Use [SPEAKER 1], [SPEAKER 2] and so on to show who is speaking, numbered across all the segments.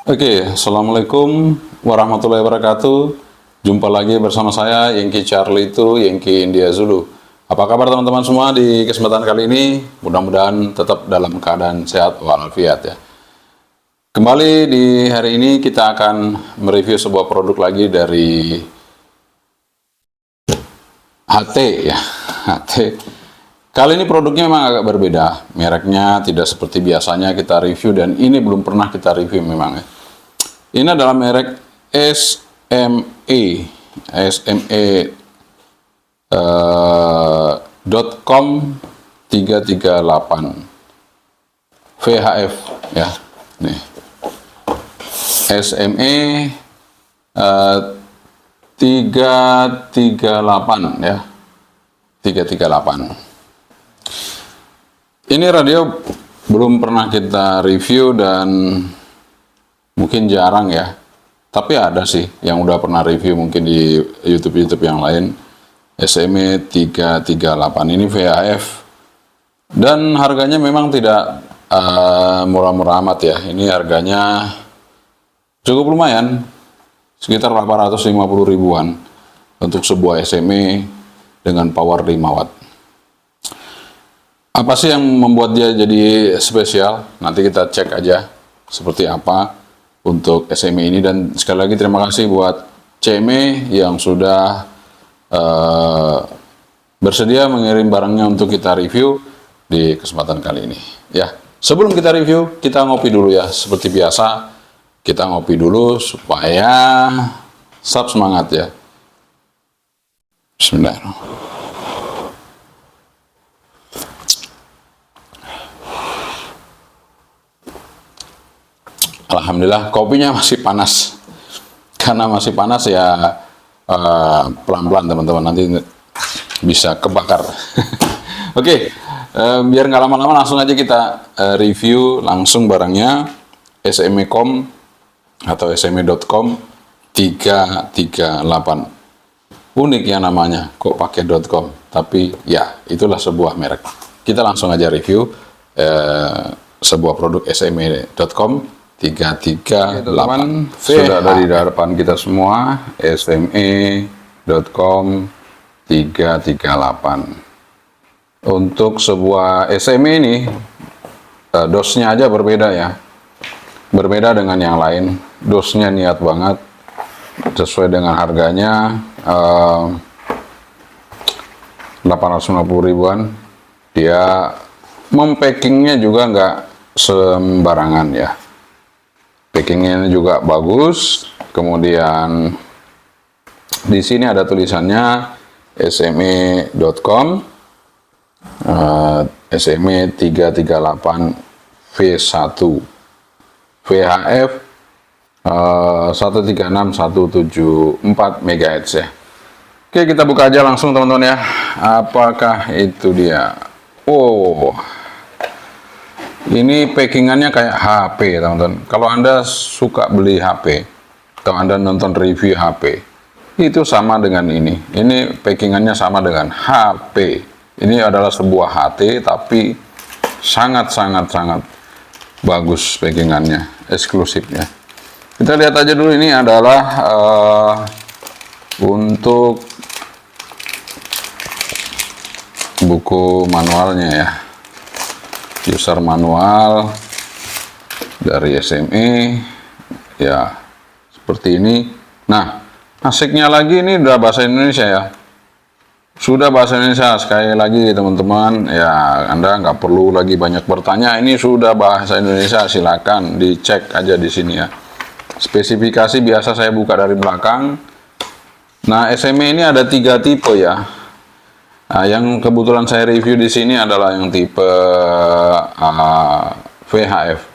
[SPEAKER 1] Oke, Assalamualaikum warahmatullahi wabarakatuh. Jumpa lagi bersama saya, Yengki Charlie itu, Yengki India Zulu. Apa kabar teman-teman semua di kesempatan kali ini? Mudah-mudahan tetap dalam keadaan sehat walafiat ya. Kembali di hari ini kita akan mereview sebuah produk lagi dari HT ya. HT. Kali ini produknya memang agak berbeda. Mereknya tidak seperti biasanya kita review dan ini belum pernah kita review memang ya. Ini adalah merek .com 338 VHF ya. Nih. SME 338 ya. 338. Ini radio belum pernah kita review dan mungkin jarang ya, tapi ada sih yang udah pernah review mungkin di YouTube yang lain. SME 338 ini VHF dan harganya memang tidak murah-murah amat ya. Ini harganya cukup lumayan, sekitar 850 ribuan untuk sebuah SME dengan power 5 watt. Apa sih yang membuat dia jadi spesial? Nanti kita cek aja seperti apa untuk SME ini. Dan sekali lagi terima kasih buat CME yang sudah bersedia mengirim barangnya untuk kita review di kesempatan kali ini. Ya, sebelum kita review, kita ngopi dulu ya. Seperti biasa, kita ngopi dulu supaya tetap semangat ya. Bismillahirrahmanirrahim. Alhamdulillah kopinya masih panas. Karena masih panas ya pelan-pelan teman-teman, nanti bisa kebakar. Oke, biar nggak lama-lama langsung aja kita review langsung barangnya. SME.com atau SME.com 338. Unik ya namanya, kok pakai .com, tapi ya itulah sebuah merek. Kita langsung aja review sebuah produk SME.com 338. Sudah ada di hadapan kita semua, SME.com 338. Untuk sebuah SME ini dosnya aja berbeda ya, berbeda dengan yang lain. Dosnya niat banget, sesuai dengan harganya 850 ribuan. Dia mempackingnya juga nggak sembarangan ya. Packingnya juga bagus. Kemudian di sini ada tulisannya SME.com SME 338 V1 VHF 136174 MHz ya. Oke, kita buka aja langsung teman-teman ya. Apakah itu dia? Oh, ini packingannya kayak HP teman-teman. Kalau Anda suka beli HP atau Anda nonton review HP, itu sama dengan ini. Ini packingannya sama dengan HP. Ini adalah sebuah HT tapi sangat bagus packingannya, eksklusifnya. Kita lihat aja dulu, ini adalah untuk buku manualnya ya. User manual dari SME ya, seperti ini. Nah, asiknya lagi ini udah bahasa Indonesia ya, sudah bahasa Indonesia. Sekali lagi teman-teman ya, Anda nggak perlu lagi banyak bertanya, ini sudah bahasa Indonesia. Silakan dicek aja di sini ya. Spesifikasi biasa saya buka dari belakang. Nah, SME ini ada 3 tipe ya. Nah, yang kebetulan saya review di sini adalah yang tipe VHF.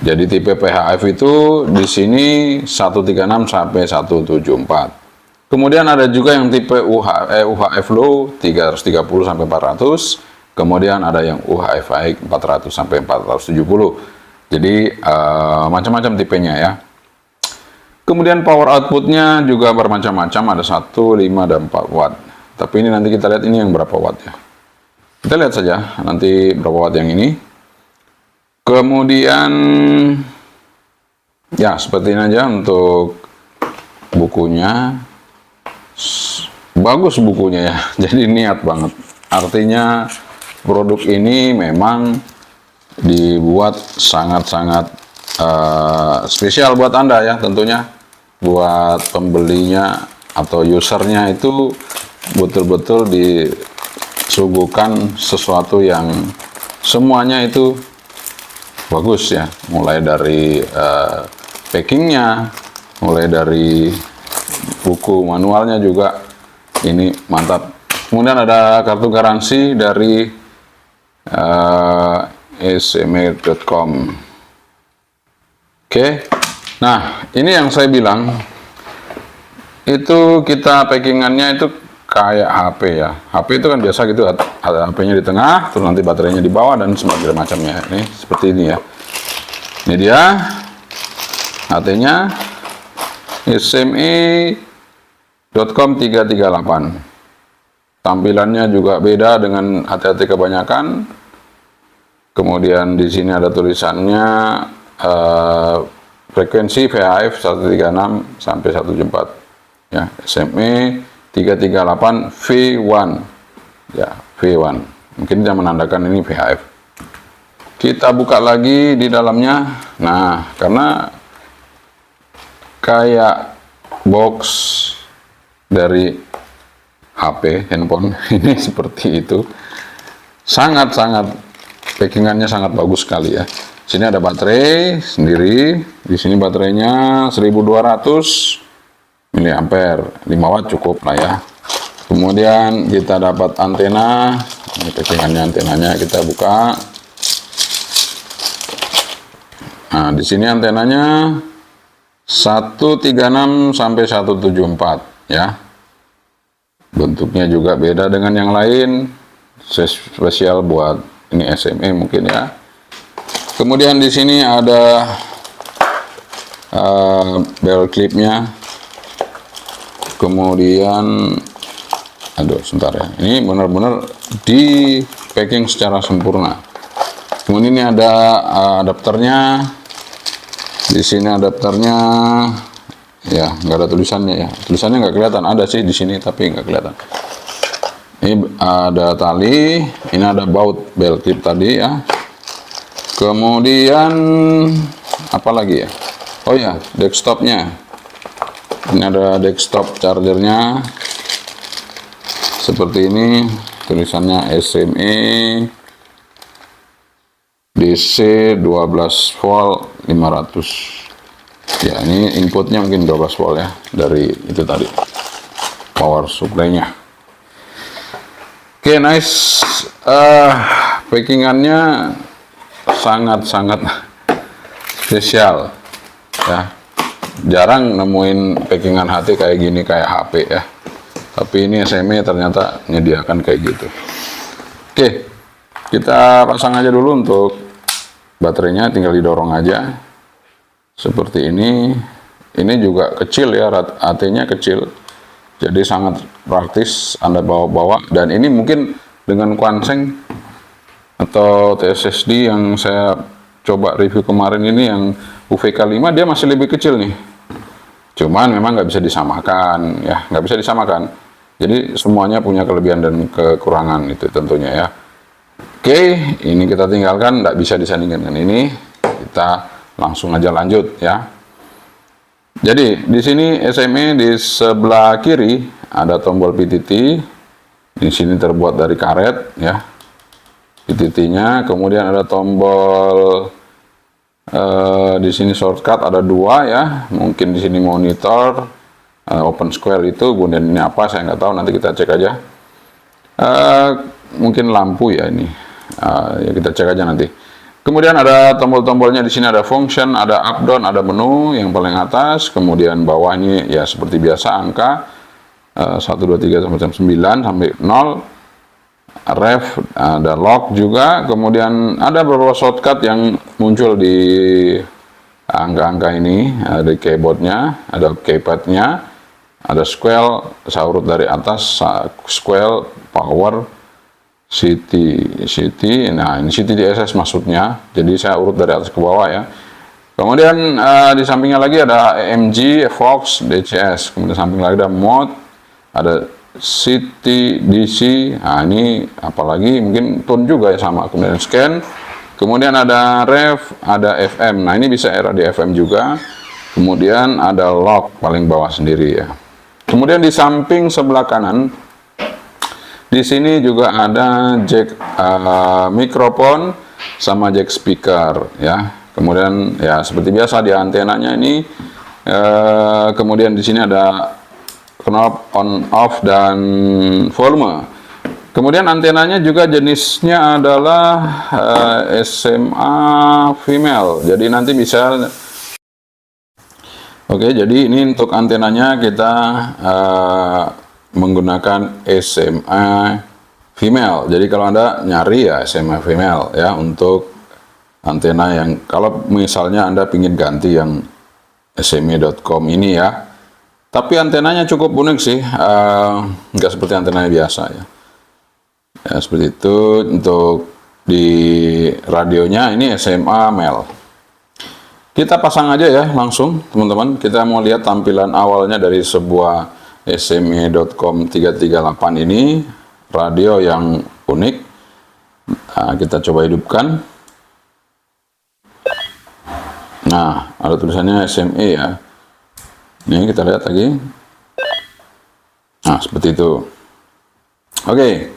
[SPEAKER 1] Jadi tipe VHF itu di sini 136 sampai 174. Kemudian ada juga yang tipe UHF low 330 sampai 400. Kemudian ada yang UHF high 400 sampai 470. Jadi macam-macam tipenya ya. Kemudian power outputnya juga bermacam-macam, ada 1, 5, dan 4 watt. Tapi ini nanti kita lihat ini yang berapa watt ya. Kita lihat saja nanti berapa watt yang ini. Kemudian Ya, seperti ini aja untuk bukunya. Bagus bukunya ya, jadi niat banget. Artinya produk ini memang dibuat sangat-sangat spesial buat Anda ya, tentunya buat pembelinya atau usernya itu betul-betul disuguhkan sesuatu yang semuanya itu bagus ya, mulai dari packingnya, mulai dari buku manualnya juga ini mantap. Kemudian ada kartu garansi dari sme.com. Oke, nah ini yang saya bilang itu kita packingannya itu kayak HP ya. HP itu kan biasa gitu, ada HP-nya di tengah, terus nanti baterainya di bawah dan semacam macamnya. Ini seperti ini ya. Ini dia HT-nya sme.com 338. Tampilannya juga beda dengan hati-hati kebanyakan. Kemudian di sini ada tulisannya frekuensi VHF 136 sampai 174 ya, SME 338 V1 ya, V1 mungkin dia menandakan ini VHF. Kita buka lagi di dalamnya. Nah, karena kayak box dari HP, handphone ini seperti itu, sangat-sangat packingannya sangat bagus sekali ya. Sini ada baterai sendiri, di sini baterainya 1200 mAh, 5 watt cukup lah ya. Kemudian kita dapat antena, ini packingannya, antenanya kita buka. Nah, di sini antenanya 136 sampai 174 ya. Bentuknya juga beda dengan yang lain, spesial buat ini SME mungkin ya. Kemudian di sini ada bell clipnya. Kemudian, aduh sebentar ya, ini benar-benar di packing secara sempurna. Kemudian ini ada adapternya. Di sini adapternya. Ya, nggak ada tulisannya ya. Tulisannya nggak kelihatan. Ada sih di sini, tapi nggak kelihatan. Ini ada tali. Ini ada baut bell clip tadi ya. Kemudian apa lagi ya? Oh ya, desktopnya. Ini ada desktop chargernya. Seperti ini. Tulisannya SME DC 12 volt 500. Ya, ini inputnya mungkin 12 volt ya, dari itu tadi power supply-nya. Oke, nice. Packingannya sangat-sangat spesial ya. Jarang nemuin packingan HT kayak gini, kayak HP ya. Tapi ini SME ternyata menyediakan kayak gitu. Oke, kita pasang aja dulu untuk baterainya, tinggal didorong aja. Seperti ini juga kecil ya, AT-nya kecil, jadi sangat praktis Anda bawa-bawa. Dan ini mungkin dengan Quanseng atau TSSD yang saya coba review kemarin ini, yang UVK 5, dia masih lebih kecil nih. Cuman memang nggak bisa disamakan ya, nggak bisa disamakan. Jadi semuanya punya kelebihan dan kekurangan itu tentunya ya. Oke, ini kita tinggalkan, nggak bisa disandingkan dengan ini. Kita langsung aja lanjut ya. Jadi di sini SME di sebelah kiri ada tombol PTT. Di sini terbuat dari karet ya, PTT-nya. Kemudian ada tombol di sini shortcut ada 2 ya. Mungkin di sini monitor, open square itu. Kemudian ini apa? Saya nggak tahu. Nanti kita cek aja. Mungkin lampu ya ini. Ya kita cek aja nanti. Kemudian ada tombol-tombolnya, di sini ada function, ada up down, ada menu yang paling atas, kemudian bawah ini ya seperti biasa angka 1 2 3 sampai 9 sampai 0. Ref, ada lock juga, kemudian ada beberapa shortcut yang muncul di angka-angka ini, ada keyboardnya, ada keypadnya, ada scroll, saya urut dari atas, scroll, power, City, nah ini City DSS maksudnya, jadi saya urut dari atas ke bawah ya. Kemudian di sampingnya lagi ada AMG, Fox, DCS. Kemudian samping lagi ada mode, ada City, DC. Nah ini apalagi mungkin tone juga ya sama. Kemudian scan. Kemudian ada ref, ada FM. Nah ini bisa era di FM juga. Kemudian ada lock paling bawah sendiri ya. Kemudian di samping sebelah kanan, di sini juga ada jack mikrofon sama jack speaker ya. Kemudian ya seperti biasa di antenanya ini, kemudian di sini ada knob on off dan volume. Kemudian antenanya juga jenisnya adalah SMA female. Jadi nanti bisa, oke, jadi ini untuk antenanya kita menggunakan SMA female. Jadi kalau Anda nyari ya SMA female ya untuk antena yang, kalau misalnya Anda ingin ganti yang sme.com ini ya. Tapi antenanya cukup unik sih, nggak seperti antena biasa ya. Ya seperti itu. Untuk di radionya ini SMA male. Kita pasang aja ya langsung teman-teman. Kita mau lihat tampilan awalnya dari sebuah sme.com 338 ini, radio yang unik. Nah, kita coba hidupkan. Nah, ada tulisannya SME ya. Ini kita lihat lagi. Nah, seperti itu. Oke.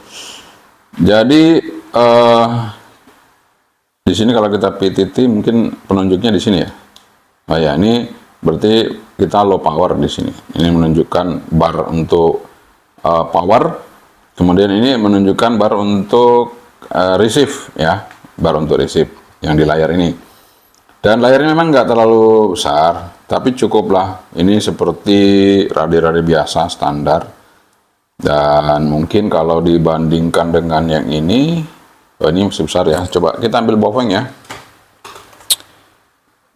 [SPEAKER 1] Jadi di sini kalau kita PTT mungkin penunjuknya di sini ya. Oh ya, ini berarti kita low power di sini. Ini menunjukkan bar untuk power. Kemudian ini menunjukkan bar untuk receive ya, bar untuk receive yang di layar ini. Dan layarnya memang nggak terlalu besar, tapi cukup lah. Ini seperti radio-radio biasa standar. Dan mungkin kalau dibandingkan dengan yang ini, oh ini masih besar ya. Coba kita ambil Baofeng ya.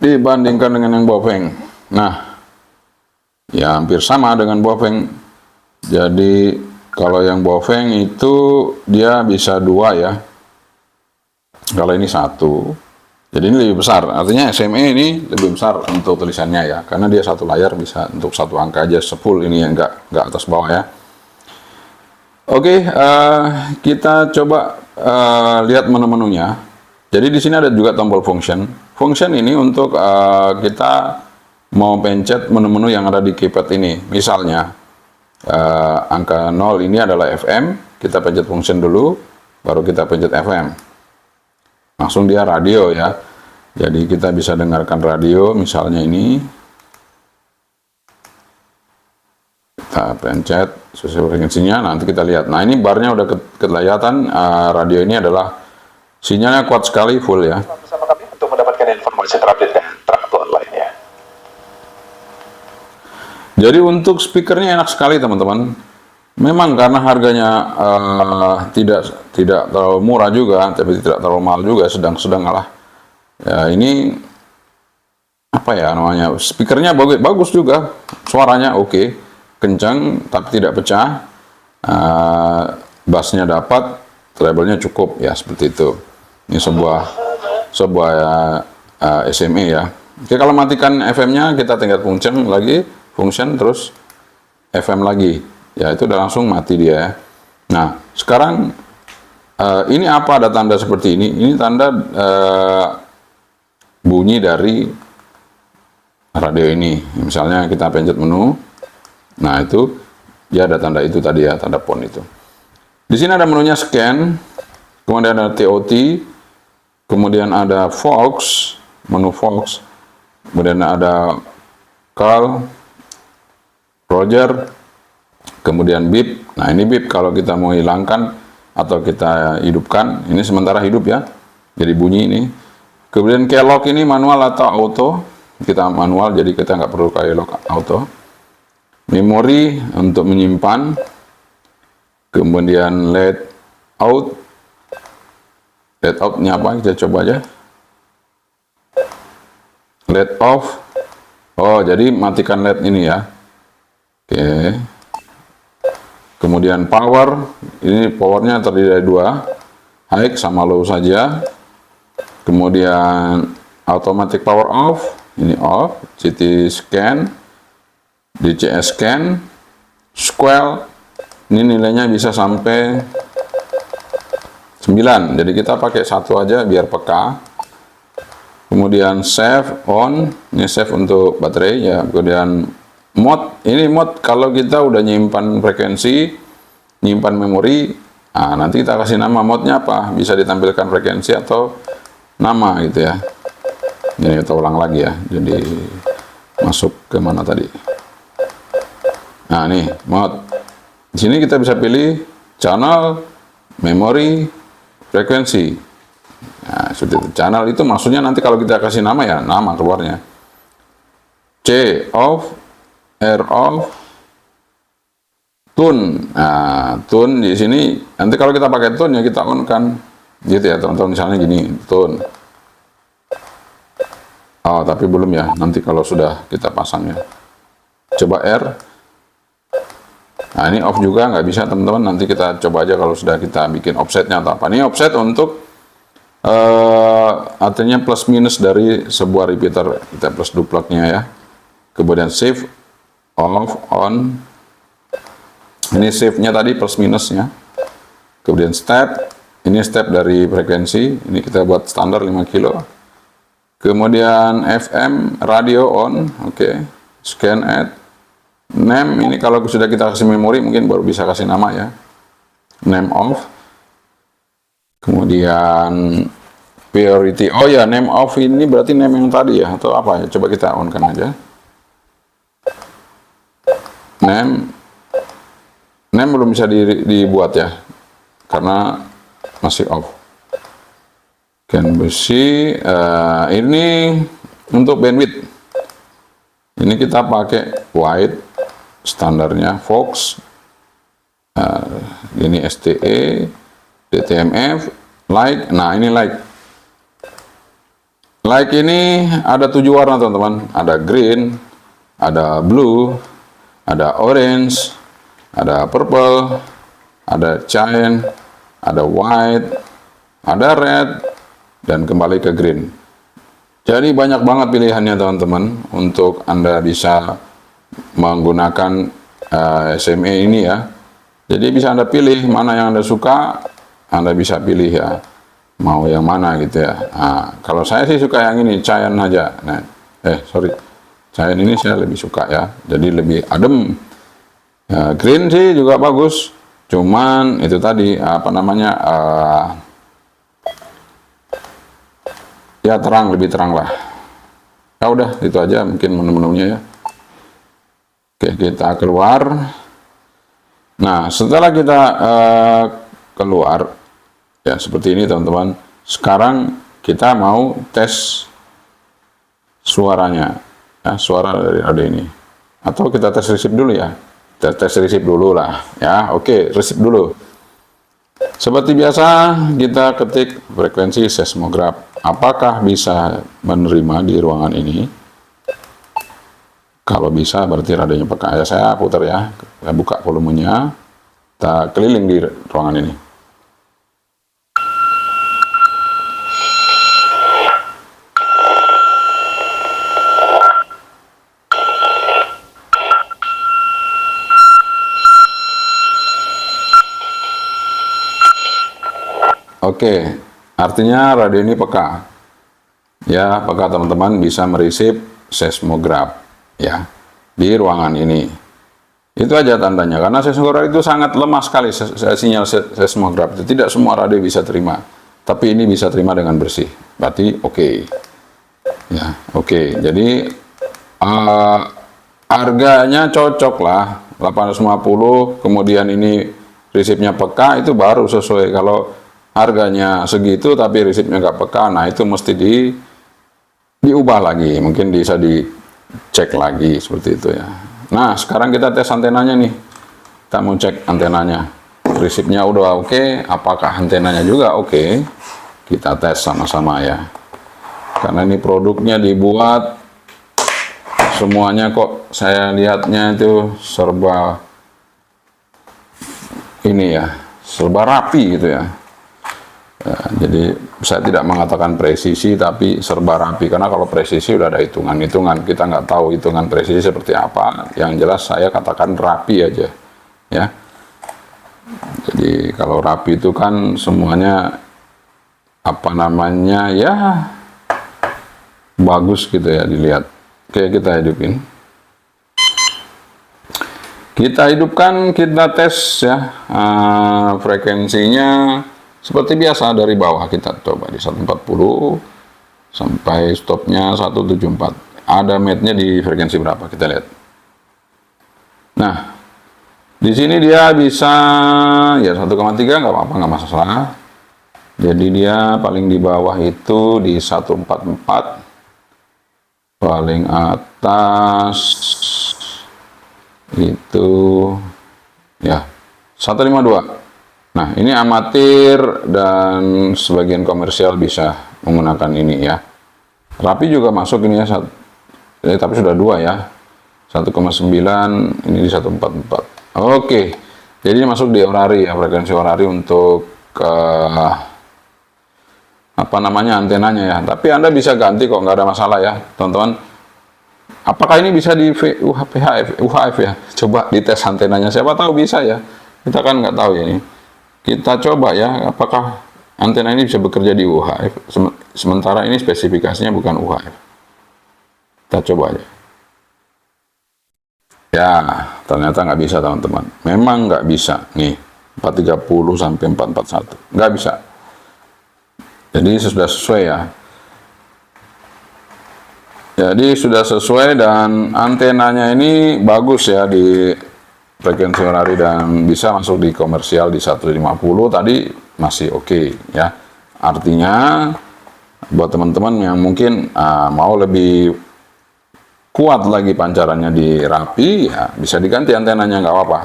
[SPEAKER 1] Dibandingkan dengan yang Baofeng. Nah, ya hampir sama dengan Baofeng. Jadi kalau yang Baofeng itu dia bisa 2 ya. Kalau ini 1. Jadi ini lebih besar, artinya SME ini lebih besar untuk tulisannya ya, karena dia satu layar bisa untuk 1 angka aja, full ini yang nggak atas bawah ya. Oke, kita coba lihat menu-menunya. Jadi di sini ada juga tombol function. Function ini untuk kita mau pencet menu-menu yang ada di keypad ini. Misalnya angka 0 ini adalah FM, kita pencet function dulu, baru kita pencet FM. Langsung dia radio ya. Jadi kita bisa dengarkan radio, misalnya ini. Kita pencet sesuai frekuensinya, nanti kita lihat. Nah ini barnya udah kelihatan, radio ini adalah sinyalnya kuat sekali, full ya.
[SPEAKER 2] Bersama kami untuk mendapatkan informasi terupdate dan terakhir lainnya.
[SPEAKER 1] Jadi untuk speakernya enak sekali teman-teman. Memang karena harganya tidak terlalu murah juga, tapi tidak terlalu mahal juga, sedang-sedang lah. Ya ini apa ya namanya? Speakernya bagus juga, suaranya oke, kencang tapi tidak pecah. Bassnya dapat, treble-nya cukup ya seperti itu. Ini sebuah SME ya. Oke, kalau matikan FM-nya kita tinggal function terus FM lagi. Ya itu udah langsung mati dia ya. Nah sekarang ini apa ada tanda seperti ini? Ini tanda bunyi dari radio ini. Misalnya kita pencet menu, nah itu dia ada tanda itu tadi ya, tanda pon itu. Di sini ada menunya scan, kemudian ada TOT, kemudian ada Fox, menu Fox, kemudian ada call, Roger, kemudian beep. Nah ini beep kalau kita mau hilangkan atau kita hidupkan, ini sementara hidup ya, jadi bunyi ini. Kemudian keylog ini manual atau auto, kita manual jadi kita nggak perlu keylog auto. Memori untuk menyimpan, kemudian LED outnya apa, kita coba aja. LED off, oh jadi matikan LED ini ya. Oke. Kemudian power, ini powernya terdiri dari 2, high sama low saja. Kemudian automatic power off, ini off, CT scan, DCS scan, square, ini nilainya bisa sampai 9, jadi kita pakai satu aja biar peka. Kemudian save on, ini save untuk baterai ya. Kemudian mode, ini mode kalau kita udah nyimpan frekuensi, nyimpan memori, nah nanti kita kasih nama mode-nya apa, bisa ditampilkan frekuensi atau nama gitu ya. Ini kita ulang lagi ya, jadi masuk ke mana tadi. Nah nih mode, di sini kita bisa pilih channel, memori, frekuensi. Nah seperti itu. Channel itu maksudnya nanti kalau kita kasih nama ya nama keluarnya. C off, R off, tune. Nah tune di sini nanti kalau kita pakai tune ya kita on kan, gitu ya teman-teman. Misalnya gini tune. Oh, tapi belum ya, nanti kalau sudah kita pasang ya. Coba R. Nah, ini off juga nggak bisa teman-teman, nanti kita coba aja kalau sudah kita bikin offsetnya atau apa. Ini offset untuk artinya plus minus dari sebuah repeater, kita plus dupleknya ya. Kemudian save, off, on. Ini save-nya tadi plus minusnya. Kemudian step, ini step dari frekuensi, ini kita buat standar 5 kilo. Kemudian FM, radio on, oke. Scan add, name, ini kalau sudah kita kasih memori mungkin baru bisa kasih nama ya. Name off. Kemudian priority, oh ya name off ini berarti name yang tadi ya, atau apa ya, coba kita on kan aja. Name belum bisa dibuat ya, karena masih off. Can besi, ini untuk bandwidth. Ini kita pakai wide, standarnya Fox, ini STE, DTMF, like. Nah ini like. Like ini ada 7 warna teman-teman. Ada green, ada blue, ada orange, ada purple, ada cyan, ada white, ada red, dan kembali ke green. Jadi banyak banget pilihannya teman-teman untuk Anda bisa menggunakan SMA ini ya. Jadi bisa Anda pilih mana yang Anda suka, Anda bisa pilih ya, mau yang mana gitu ya. Nah, kalau saya sih suka yang ini, cyan aja. Nah, cyan ini saya lebih suka ya, jadi lebih adem. Ya, green sih juga bagus, cuman itu tadi apa namanya, ya terang, lebih terang lah. Ya udah itu aja mungkin menu-menunya ya. Oke, kita keluar. Nah setelah kita keluar ya seperti ini teman-teman. Sekarang kita mau tes suaranya ya, suara dari radio ini. Atau kita tes resip dulu ya. Kita tes resip dulu lah ya. Oke, resip dulu. Seperti biasa kita ketik frekuensi seismograf. Apakah bisa menerima di ruangan ini? Kalau bisa berarti radionya peka. Ya saya putar ya. Saya buka volumenya. Kita keliling di ruangan ini. Oke, artinya radio ini peka. Ya, peka teman-teman bisa meresip seismograf ya di ruangan ini. Itu aja tandanya, karena seismograf itu sangat lemah sekali sinyal seismograf. Tidak semua radio bisa terima, tapi ini bisa terima dengan bersih. Berarti oke. Ya, oke. Jadi harganya cocok lah, 850. Kemudian ini resipnya peka, itu baru sesuai. Kalau harganya segitu tapi resipnya nggak peka, nah itu mesti diubah lagi, mungkin bisa dicek lagi seperti itu ya. Nah sekarang kita tes antenanya nih, kita mau cek antenanya, resipnya udah oke, apakah antenanya juga oke? Kita tes sama-sama ya, karena ini produknya dibuat semuanya kok saya lihatnya itu serba ini ya, serba rapi gitu ya. Ya, jadi saya tidak mengatakan presisi, tapi serba rapi. Karena kalau presisi udah ada hitungan-hitungan, kita nggak tahu hitungan presisi seperti apa. Yang jelas saya katakan rapi aja, ya. Jadi kalau rapi itu kan semuanya apa namanya ya bagus gitu ya dilihat. Oke, kita hidupin. Kita hidupkan, kita tes ya frekuensinya. Seperti biasa dari bawah kita coba di 140 sampai stopnya 174. Ada matnya di frekuensi berapa kita lihat. Nah, di sini dia bisa ya 1,3 nggak apa-apa, nggak masalah. Jadi dia paling di bawah itu di 144. Paling atas itu ya 152. Nah, ini amatir dan sebagian komersial bisa menggunakan ini ya. Rapi juga masuk ini ya, tapi sudah 2 ya. 1,9 ini di 144. Oke. Jadi ini masuk di orari ya, frekuensi orari untuk apa namanya antenanya ya. Tapi Anda bisa ganti kok, nggak ada masalah ya, teman-teman. Apakah ini bisa di UHF ya? Coba dites antenanya, siapa tahu bisa ya. Kita kan nggak tahu ya ini. Kita coba ya, apakah antena ini bisa bekerja di UHF. Sementara ini spesifikasinya bukan UHF. Kita coba aja. Ya, ternyata nggak bisa teman-teman. Memang nggak bisa. Nih, 430 sampai 441. Nggak bisa. Jadi sudah sesuai ya. Jadi sudah sesuai dan antenanya ini bagus ya di frekuensi orari dan bisa masuk di komersial di 150 tadi masih oke ya. Artinya buat teman-teman yang mungkin mau lebih kuat lagi pancarannya di rapi ya bisa diganti antenanya, nggak apa-apa.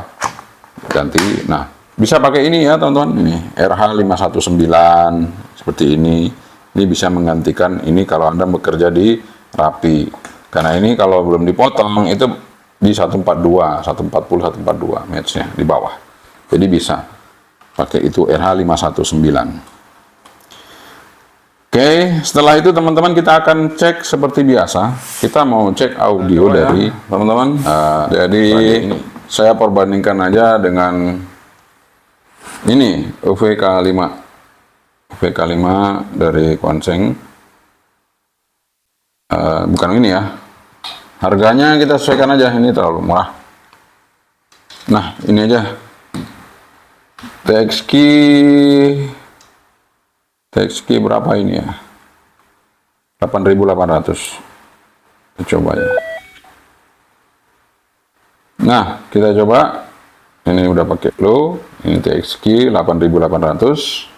[SPEAKER 1] Ganti. Nah, bisa pakai ini ya teman-teman. Ini RH519 seperti ini. Ini bisa menggantikan ini kalau Anda bekerja di rapi. Karena ini kalau belum dipotong itu di 142, 140, 142 matchnya di bawah. Jadi bisa pakai itu RH519. Oke, setelah itu teman-teman kita akan cek seperti biasa. Kita mau cek audio dari teman-teman. Jadi saya perbandingkan aja dengan ini UVK5. UVK5 dari Konseng. Bukan ini ya. Harganya kita sesuaikan aja, ini terlalu murah. Nah, ini aja. TXQ berapa ini ya? 8.800. Kita coba ya. Nah, kita coba. Ini udah pakai low. Ini TXQ 8.800.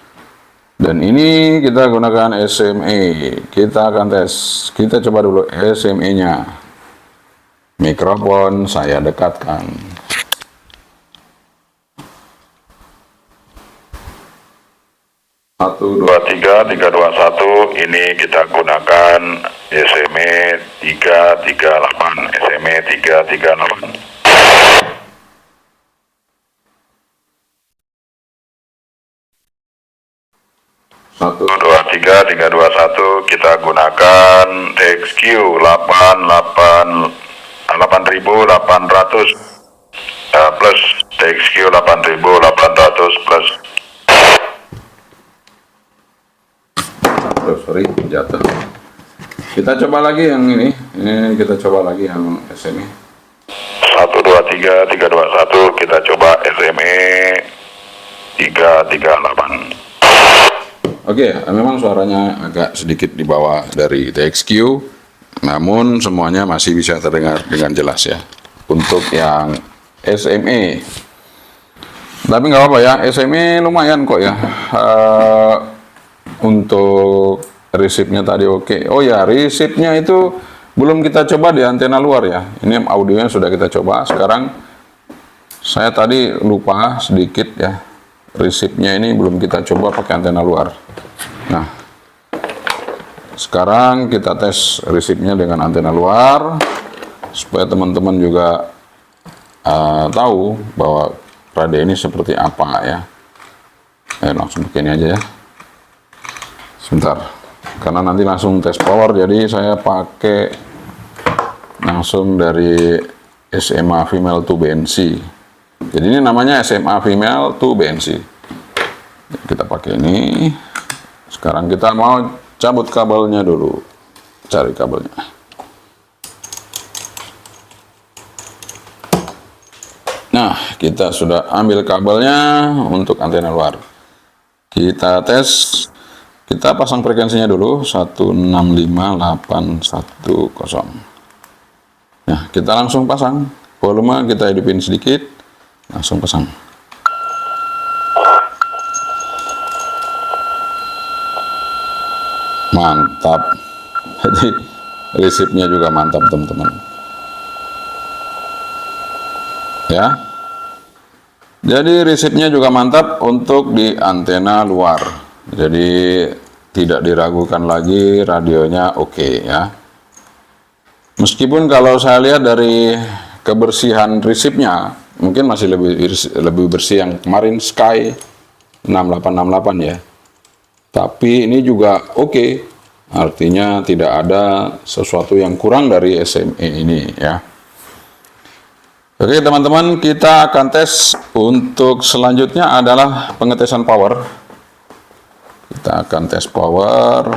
[SPEAKER 1] Dan ini kita gunakan SMA. Kita akan tes. Kita coba dulu SMA-nya. Mikrofon saya dekatkan. Satu, dua, tiga, 321. Ini kita gunakan SMA 338. SMA 338. 1, 2, 3, 321. Kita gunakan TXQ 8.800 plus TXQ 8.800 plus. Sorry, jatuh. Kita coba lagi yang ini. Ini kita coba lagi yang SMA. 1, 2, 3, 321. Kita coba SMA 338. Oke, memang suaranya agak sedikit di bawah dari TXQ, namun semuanya masih bisa terdengar dengan jelas ya. Untuk yang SMA, tapi nggak apa-apa ya, SMA lumayan kok ya. Untuk resipnya tadi oke. Oh ya, resipnya itu belum kita coba di antena luar ya. Ini audionya sudah kita coba. Sekarang saya tadi lupa sedikit ya. Resipnya ini belum kita coba pakai antena luar. Nah, sekarang kita tes resipnya dengan antena luar supaya teman-teman juga tahu bahwa radio ini seperti apa ya. Langsung pakai ini aja ya. Sebentar, karena nanti langsung tes power, jadi saya pakai langsung dari SMA female to BNC. Jadi ini namanya SMA female to BNC. Kita pakai ini. Sekarang kita mau cabut kabelnya dulu. Cari kabelnya. Nah, kita sudah ambil kabelnya untuk antena luar. Kita tes. Kita pasang frekuensinya dulu 165.810. Nah, kita langsung pasang. Volume kita hidupin sedikit, langsung pasang. Mantap. Jadi resipnya juga mantap, teman-teman. Ya. Jadi resipnya juga mantap untuk di antena luar. Jadi tidak diragukan lagi, radionya oke ya. Meskipun kalau saya lihat dari kebersihan resipnya mungkin masih lebih bersih yang kemarin Sky 6868 ya. Tapi ini juga oke. Artinya tidak ada sesuatu yang kurang dari SME ini ya. Oke teman-teman, kita akan tes. Untuk selanjutnya adalah pengetesan power. Kita akan tes power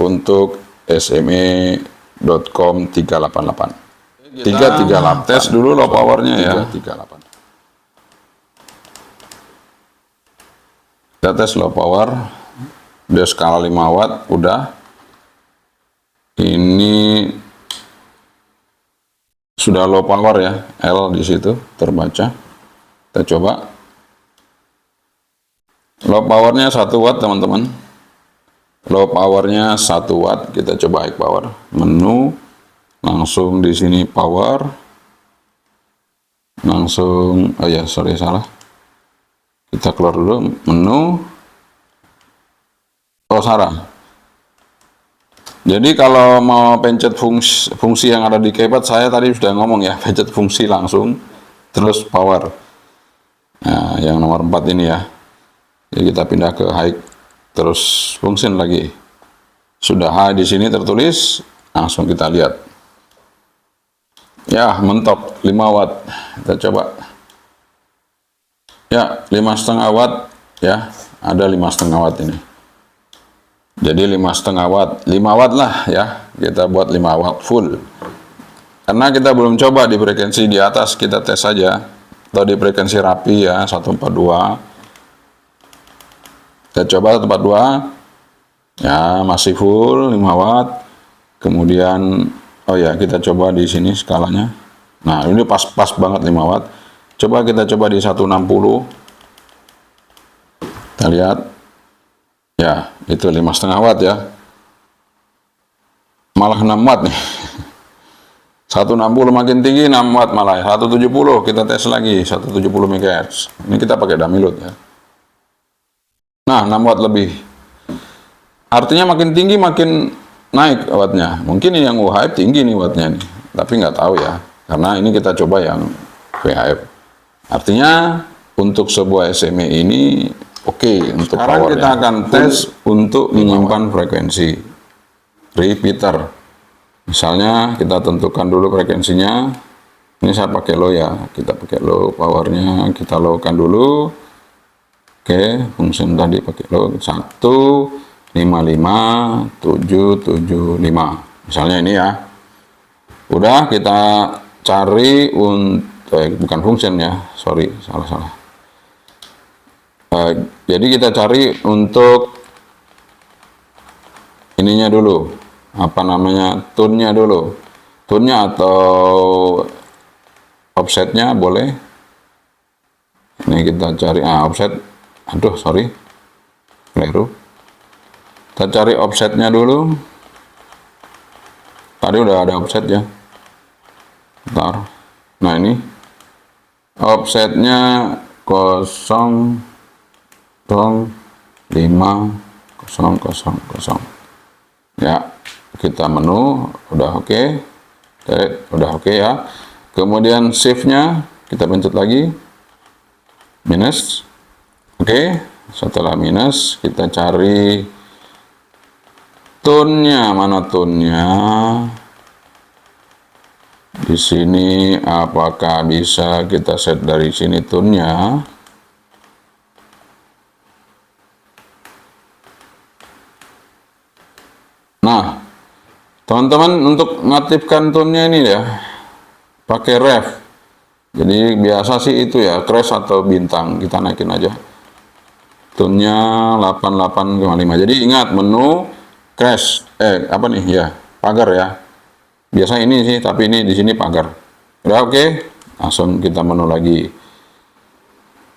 [SPEAKER 1] untuk SME.com 388. 338. Tes dulu low powernya ya. 338. Kita tes low power. Dia skala 5 watt udah. Ini sudah low power ya. L di situ terbaca. Kita coba. Low powernya 1 watt teman-teman. Low powernya 1 watt. Kita coba high power. Menu. Langsung di sini power. Langsung. Oh ya sorry salah. Kita keluar dulu. Menu. Oh salah. Jadi kalau mau pencet fungsi yang ada di keypad, saya tadi sudah ngomong ya. Pencet fungsi langsung. Terus power. Nah yang nomor 4 ini ya. Jadi kita pindah ke high, terus function lagi. Sudah high di sini tertulis, langsung kita lihat. Ya, mentok 5 watt. Kita coba. Ya, 5,5 watt ya. Ada 5,5 watt ini. Jadi 5,5 watt, 5 watt lah ya. Kita buat 5 watt full. Karena kita belum coba di frekuensi di atas, kita tes saja. Atau di frekuensi rapi ya, 142. Kita coba tempat 2 ya, masih full 5 watt. Kemudian oh ya kita coba di sini skalanya. Nah ini pas banget 5 watt. Coba kita coba di 160. Kita lihat ya, itu 5,5 watt ya, malah 6 watt nih. 160 makin tinggi 6 watt malah. 170 kita tes lagi 170 MHz. Ini kita pakai dummy load ya. Nah, 6 watt lebih. Artinya makin tinggi makin naik wattnya. Mungkin ini yang UHF tinggi nih wattnya nih. Tapi nggak tahu ya. Karena ini kita coba yang VHF. Artinya untuk sebuah SME ini oke untuk sekarang powernya. Kita akan tes untuk menyimpan frekuensi. Repeater. Misalnya kita tentukan dulu frekuensinya. Ini saya pakai low ya. Kita pakai low powernya. Kita low-kan dulu. Oke, fungsi tadi pakai low 155.775. Misalnya ini ya. Udah kita cari untuk bukan fungsi ya. Sorry, salah. Jadi kita cari untuk ininya dulu. Apa namanya? Tune-nya dulu. Tune-nya atau offsetnya boleh. Ini kita cari offset. Aduh, sorry, keliru. Kita cari offsetnya dulu. Tadi udah ada offset ya. Bentar. Nah ini offsetnya 0,5,0,0. Ya, kita menu udah oke. Udah oke ya. Kemudian shift-nya kita pencet lagi. Minus. Oke, setelah minus kita cari Tone-nya, mana tone-nya? Di sini apakah bisa kita set dari sini tone-nya? Nah, teman-teman untuk mengaktifkan tone-nya ini ya, pakai ref. Jadi biasa sih itu ya, crash atau bintang, kita naikin aja. Tone-nya 88,5. Jadi ingat menu crash, apa nih ya, pagar ya. Biasa ini sih, tapi ini di sini pagar. Udah oke, langsung kita menu lagi.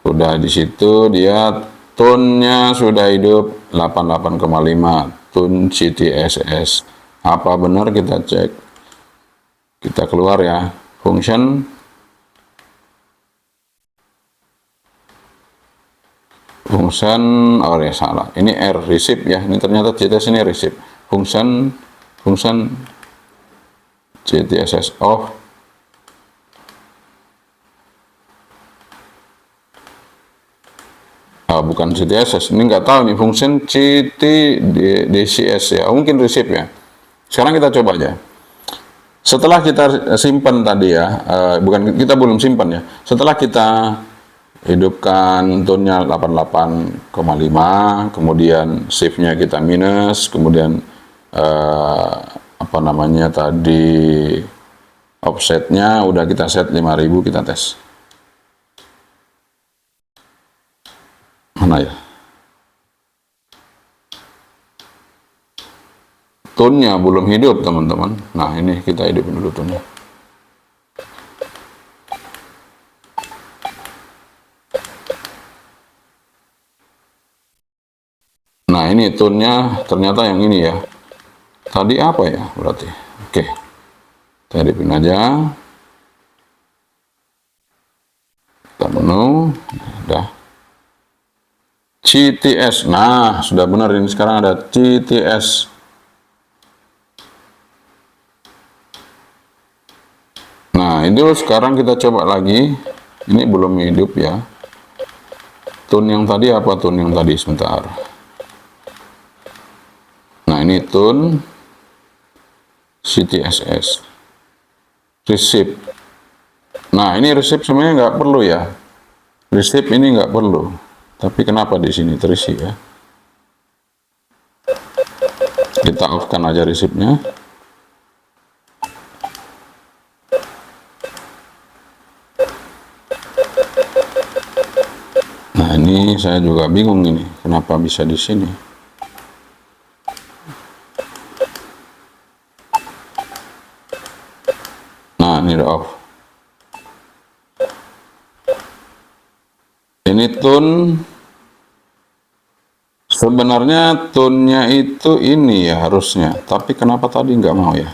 [SPEAKER 1] Udah di situ dia tone-nya sudah hidup 88,5, tone CTSS. Apa benar, kita cek. Kita keluar ya, function. Function, oh ya salah. Ini R receive ya. Ini ternyata CTS ini receive. Function CTSS off. Bukan CTSS, ini nggak tahu nih, function CTDCS ya, mungkin receive ya. Sekarang kita coba aja. Setelah kita simpan tadi ya, bukan, kita belum simpan ya. Setelah kita hidupkan tone-nya 88,5, kemudian save-nya kita minus, kemudian apa namanya tadi, offset-nya udah kita set 5000, kita tes. Mana ya? Tone-nya belum hidup, teman-teman. Nah, ini kita hidupin dulu tone-nya. Nah, ini tone-nya ternyata yang ini ya. Tadi apa ya berarti? Oke. Kita hidupin aja. Kita menu. Udah. CTS. Nah, sudah benar ini, sekarang ada CTS. Nah, itu sekarang kita coba lagi. Ini belum hidup ya. Tone yang tadi apa, tone yang tadi, sebentar. Nah, ini tone CTSS. Receive. Nah, ini receive sebenarnya nggak perlu ya. Receive ini nggak perlu. Tapi kenapa di sini terisi ya? Kita off-kan aja receive-nya. Nah, ini saya juga bingung ini, kenapa bisa di sini. Nah, ini udah off. Ini tone, sebenarnya tone-nya itu ini ya harusnya, tapi kenapa tadi nggak mau ya?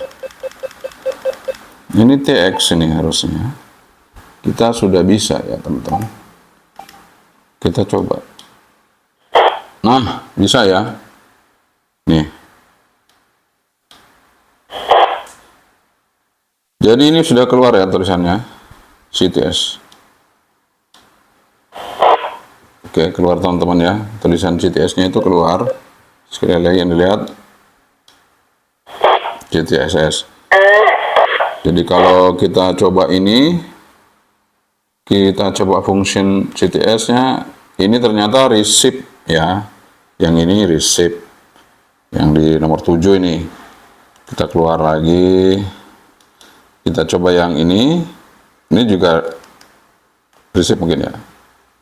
[SPEAKER 1] Ini TX ini harusnya. Kita sudah bisa ya, teman-teman. Kita coba. Nah, bisa ya. Nih. Jadi ini sudah keluar ya tulisannya, CTS. Oke, keluar teman-teman ya, tulisan CTS-nya itu keluar. Sekali lagi yang dilihat, CTSS. Jadi kalau kita coba ini, kita coba function CTS-nya, ini ternyata receive ya. Yang ini receive, yang di nomor 7 ini. Kita keluar lagi, kita coba yang ini juga receive mungkin ya.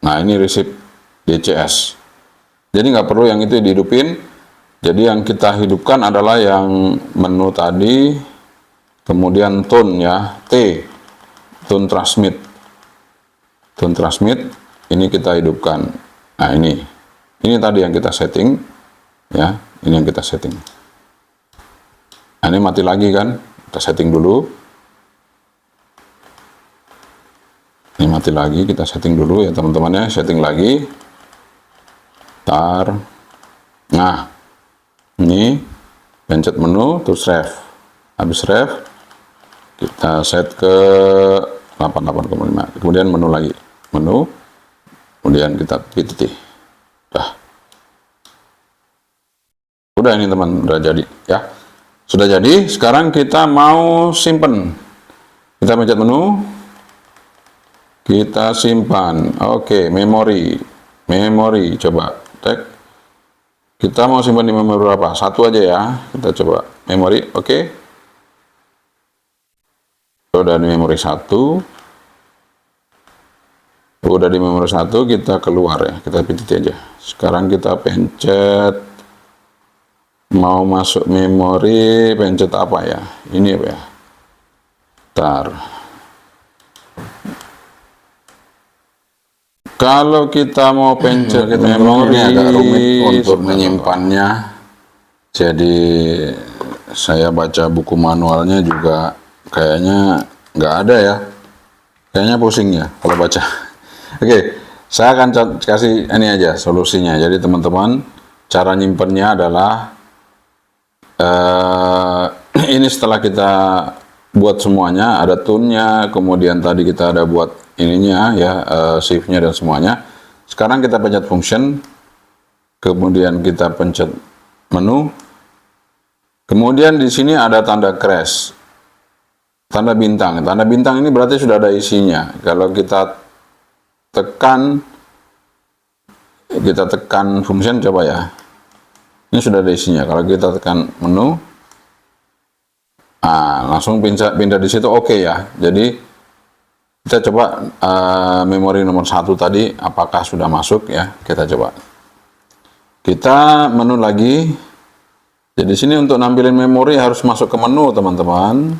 [SPEAKER 1] Nah, ini receive DCS. Jadi nggak perlu yang itu dihidupin. Jadi yang kita hidupkan adalah yang menu tadi, kemudian tone ya, T, tone transmit. Tone transmit ini kita hidupkan. Nah, ini tadi yang kita setting ya, ini yang kita setting. Nah, ini mati lagi kan, kita setting dulu. Ini mati lagi, kita setting dulu ya teman-teman ya, setting lagi. Tar. Nah, ini pencet menu terus ref. Habis ref kita set ke 88,5. Kemudian menu lagi. Menu. Kemudian kita pilih. Dah. Udah ini teman, udah jadi ya. Sudah jadi, sekarang kita mau simpen. Kita pencet menu. Kita simpan. Oke, memori. Memori, coba tag. Kita mau simpan di memori berapa? Satu aja ya. Kita coba memori, oke. Udah di memori 1. Udah di memori 1, kita keluar ya. Kita pilih aja. Sekarang kita pencet mau masuk memori, pencet apa ya? Ini apa ya? Bentar. Kalau kita mau pencet memori agak rumit untuk menyimpannya. Jadi saya baca buku manualnya juga kayaknya nggak ada ya. Kayaknya pusing ya kalau baca. Oke, saya akan kasih ini aja solusinya. Jadi teman-teman, cara nyimpennya adalah ini setelah kita buat semuanya, ada tune-nya, kemudian tadi kita ada buat ininya ya, save-nya dan semuanya. Sekarang kita pencet function, kemudian kita pencet menu, kemudian di sini ada tanda crash, tanda bintang. Tanda bintang ini berarti sudah ada isinya. Kalau kita tekan function, coba ya. Ini sudah ada isinya. Kalau kita tekan menu, langsung pindah di situ, oke ya. Jadi kita coba memori nomor 1 tadi, apakah sudah masuk ya? Kita coba. Kita menu lagi. Jadi sini untuk nampilin memori harus masuk ke menu, teman-teman.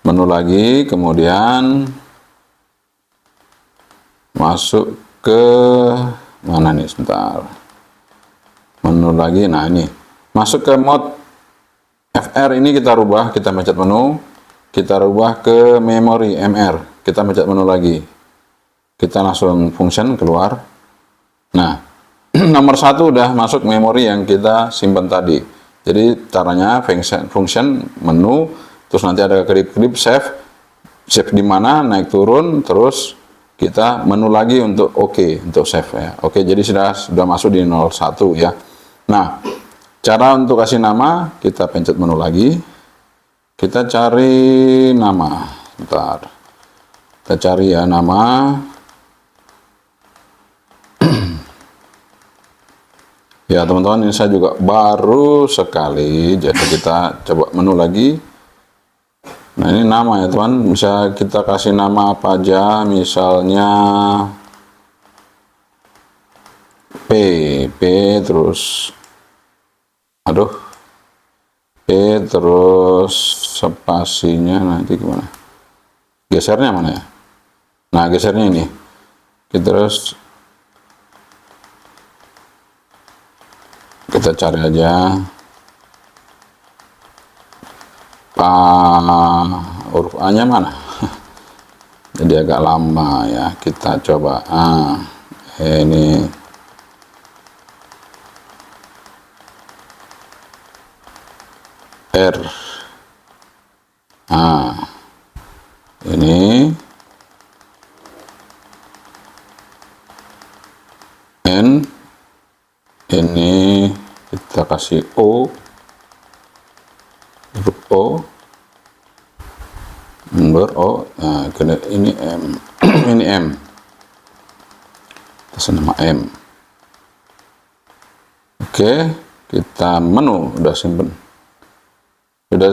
[SPEAKER 1] Menu lagi, kemudian masuk ke mana nih? Sebentar. Menu lagi, nah ini masuk ke mode FR, ini kita rubah, kita pencet menu, kita rubah ke memori MR, kita pencet menu lagi, kita langsung function keluar. Nah nomor 1 udah masuk memori yang kita simpan tadi. Jadi caranya function menu, terus nanti ada kedip-kedip save di mana, naik turun, terus kita menu lagi untuk untuk save ya. Oke, jadi sudah masuk di 01 ya. Nah, cara untuk kasih nama, kita pencet menu lagi, kita cari nama. Bentar, kita cari ya nama. Ya teman-teman, ini saya juga baru sekali, jadi kita coba menu lagi. Nah ini nama ya teman, bisa kita kasih nama apa aja, misalnya P terus P terus spasinya nanti gimana, gesernya mana ya? Nah gesernya ini kita cari aja huruf A nya mana. Jadi agak lama ya, kita coba ini R. Ini N, ini kita kasih O, huruf O, nomor O. Nah, ini M. Ini M, kasih nama M. Oke, kita menu, udah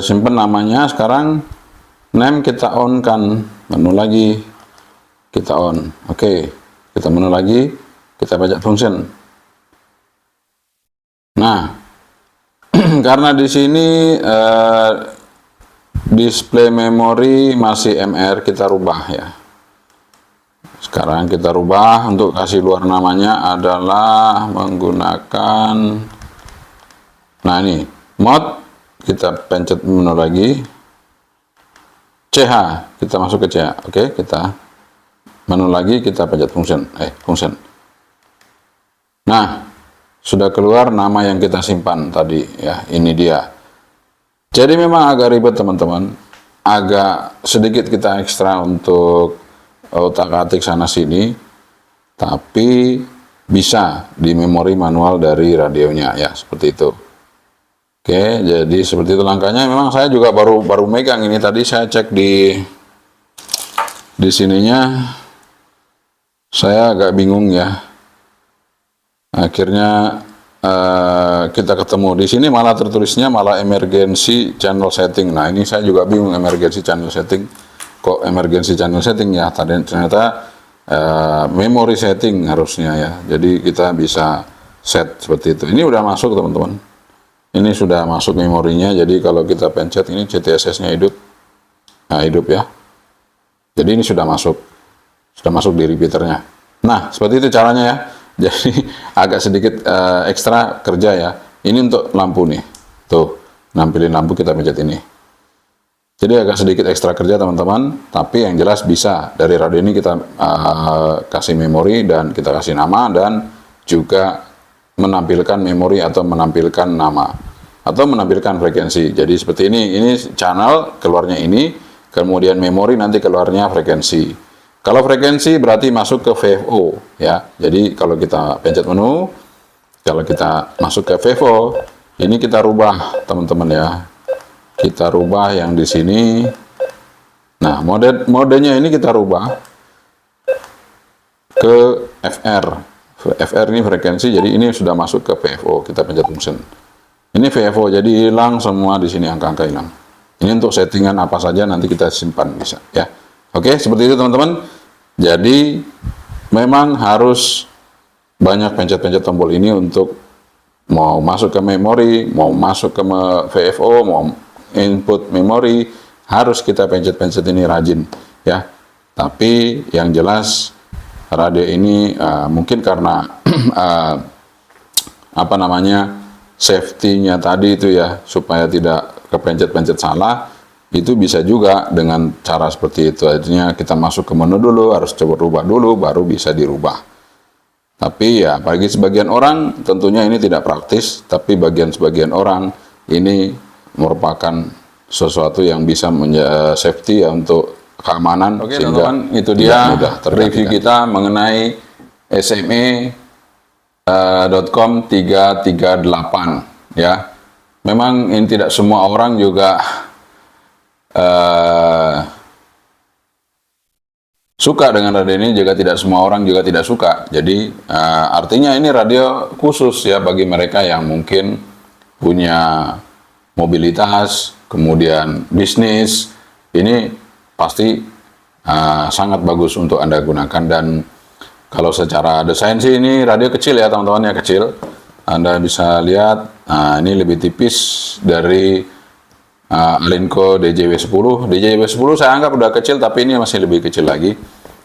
[SPEAKER 1] simpen namanya. Sekarang name kita on kan, menu lagi kita on. Oke, kita menu lagi, kita baca function. Nah karena di sini display memori masih MR, kita rubah ya. Sekarang kita rubah, untuk kasih luar namanya adalah menggunakan, nah ini mode, kita pencet menu lagi, CH, kita masuk ke CH. Oke, kita menu lagi, kita pencet function. Nah, sudah keluar nama yang kita simpan tadi ya, ini dia. Jadi memang agak ribet teman-teman, agak sedikit kita ekstra untuk otak-atik sana sini, tapi bisa di memori manual dari radionya ya, seperti itu. Oke, jadi seperti itu langkahnya. Memang saya juga baru megang ini, tadi saya cek di sininya, saya agak bingung ya. Akhirnya kita ketemu di sini, malah tertulisnya malah emergency channel setting. Nah, ini saya juga bingung, emergency channel setting. Kok emergency channel setting ya? Ternyata memory setting harusnya ya. Jadi kita bisa set seperti itu. Ini udah masuk teman-teman. Ini sudah masuk memorinya. Jadi kalau kita pencet ini CTSS-nya hidup. Nah, hidup ya. Jadi ini sudah masuk di repeaternya. Nah, seperti itu caranya ya. Jadi agak sedikit ekstra kerja ya. Ini untuk lampu nih. Tuh, nampilin lampu, kita pencet ini. Jadi agak sedikit ekstra kerja teman-teman, tapi yang jelas bisa. Dari radio ini kita kasih memori dan kita kasih nama, dan juga menampilkan memori atau menampilkan nama atau menampilkan frekuensi. Jadi seperti ini channel keluarnya ini, kemudian memori nanti keluarnya frekuensi. Kalau frekuensi berarti masuk ke VFO ya. Jadi kalau kita pencet menu, kalau kita masuk ke VFO, ini kita rubah teman-teman ya. Kita rubah yang di sini. Nah, modenya ini kita rubah ke FR. FR ini frekuensi, jadi ini sudah masuk ke VFO. Kita pencet function. Ini VFO, jadi hilang semua di sini, angka-angka hilang. Ini untuk settingan apa saja nanti kita simpan bisa ya. Oke, seperti itu teman-teman. Jadi memang harus banyak pencet-pencet tombol ini untuk mau masuk ke memori, mau masuk ke VFO, mau input memori, harus kita pencet-pencet ini rajin ya. Tapi yang jelas radio ini mungkin karena apa namanya, safety-nya tadi itu ya, supaya tidak kepencet-pencet salah, itu bisa juga dengan cara seperti itu. Artinya kita masuk ke menu dulu, harus coba rubah dulu, baru bisa dirubah. Tapi ya bagi sebagian orang tentunya ini tidak praktis, tapi sebagian orang ini merupakan sesuatu yang bisa safety ya, untuk keamanan. Oke, sehingga teman-teman, itu dia review kita mengenai sme.com 338 ya. Memang ini tidak semua orang juga suka dengan radio ini, juga tidak semua orang juga tidak suka. Jadi artinya ini radio khusus ya bagi mereka yang mungkin punya mobilitas, kemudian bisnis. Ini pasti sangat bagus untuk Anda gunakan. Dan kalau secara desain sih ini radio kecil ya teman-teman ya, kecil. Anda bisa lihat, ini lebih tipis dari Alinco DJW10. DJW10 saya anggap udah kecil, tapi ini masih lebih kecil lagi.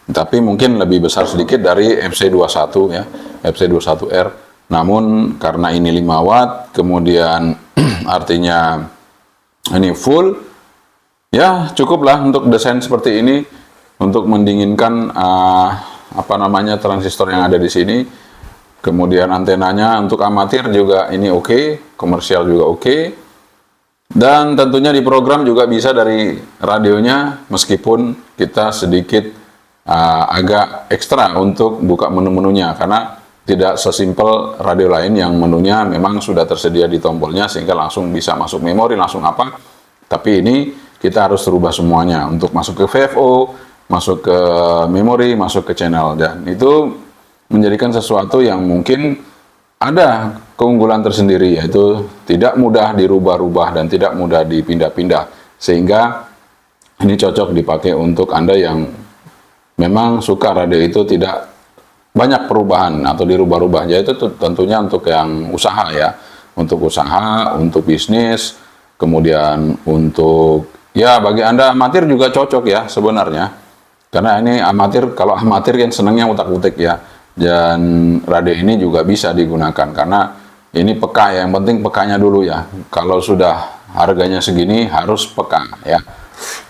[SPEAKER 1] Tapi mungkin lebih besar sedikit dari FC21 ya, FC21R. Namun karena ini 5 watt, kemudian artinya ini full, ya cukuplah untuk desain seperti ini untuk mendinginkan apa namanya, transistor yang ada di sini. Kemudian antenanya untuk amatir juga ini oke, komersial juga oke. Dan tentunya di program juga bisa dari radionya, meskipun kita sedikit agak ekstra untuk buka menu-menunya, karena tidak sesimpel radio lain yang menunya memang sudah tersedia di tombolnya sehingga langsung bisa masuk memori, langsung apa. Tapi ini kita harus rubah semuanya untuk masuk ke VFO, masuk ke memori, masuk ke channel. Dan itu menjadikan sesuatu yang mungkin ada keunggulan tersendiri, yaitu tidak mudah dirubah-rubah dan tidak mudah dipindah-pindah. Sehingga ini cocok dipakai untuk Anda yang memang suka radio itu tidak banyak perubahan atau dirubah-rubah. Jadi itu tentunya untuk yang usaha ya, untuk usaha, untuk bisnis, kemudian untuk ya bagi Anda amatir juga cocok ya sebenarnya. Karena ini amatir, kalau amatir kan senangnya utak-utik ya. Dan radio ini juga bisa digunakan karena ini peka ya, yang penting pekanya dulu ya. Kalau sudah harganya segini harus peka ya.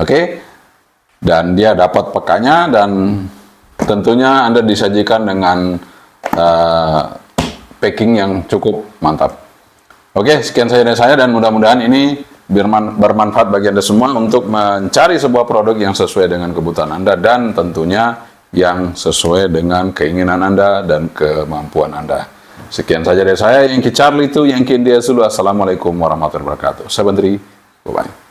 [SPEAKER 1] Oke. Dan dia dapat pekanya, dan tentunya Anda disajikan dengan packing yang cukup mantap. Oke, sekian saja dari saya, dan mudah-mudahan ini bermanfaat bagi Anda semua untuk mencari sebuah produk yang sesuai dengan kebutuhan Anda, dan tentunya yang sesuai dengan keinginan Anda dan kemampuan Anda. Sekian saja dari saya, Yankee Charlie itu, Yankee India Zulu. Assalamualaikum warahmatullahi wabarakatuh. Saya Bandri, bye-bye.